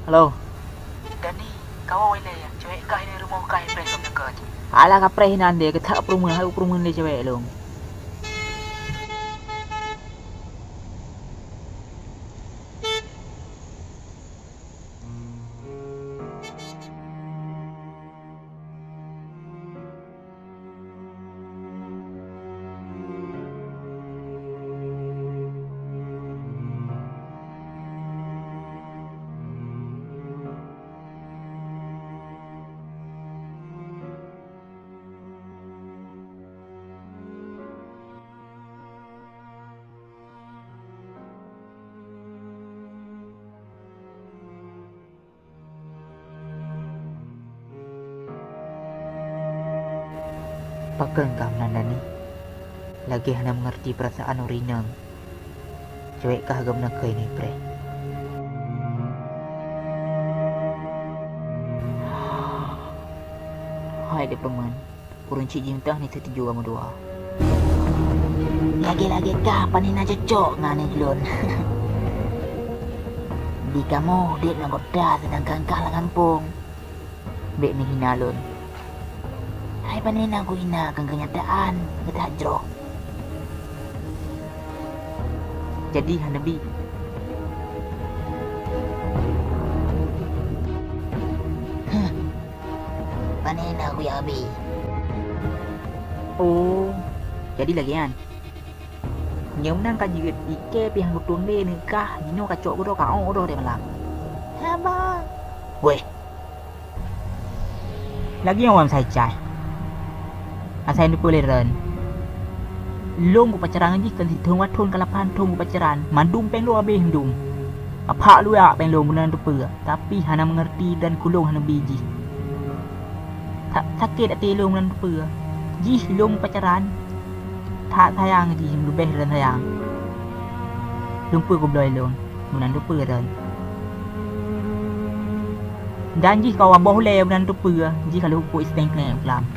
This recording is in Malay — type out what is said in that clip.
Halo. Dani, kau awak ya, cewek kah ini rumah kah yang presum nak kerja. Alah kapre hinan dia ketak perumahan hai perumahan dia cewek long. Pakai gamlan Dani. Lagi hanya mengerti perasaan Urinang. Cewek kah agam nak ini pre. Hai dia perumahan. Kurun cik jintah ni tertuju kamu dua. Lagi-lagi kah panina cocok ngani lun. Di kamu dia nak goda sedangkan kah lang kampung. Bek ni hina lun. Hai panina aku hina kan kenyataan kita jro. Jadi Hanabi. Panina aku ya abi. Oh, jadi lagi kan. Nhóm nang ka jiget ike piang butung de nikah, nino kacok bodo ka odo de malang. Haba. Weh. Lagi yang wam sai cai. Asai ni boleh ren. Long ku pacaran ji kan thong wat thon kalapan thong ku pacaran, mandum peng lo abe hindum. Apa lu ya peng lo munan tu pe, tapi hana mengerti dan kulong hana biji. Tak sakit hati lo munan tu pe. Ji long pacaran. Tak sayang ji lebih dan sayang. Lupa ku belai long, munan tu pe ren. Dan ji kau aboh le munan tu pe, ji kalau ku isteng kena pelam.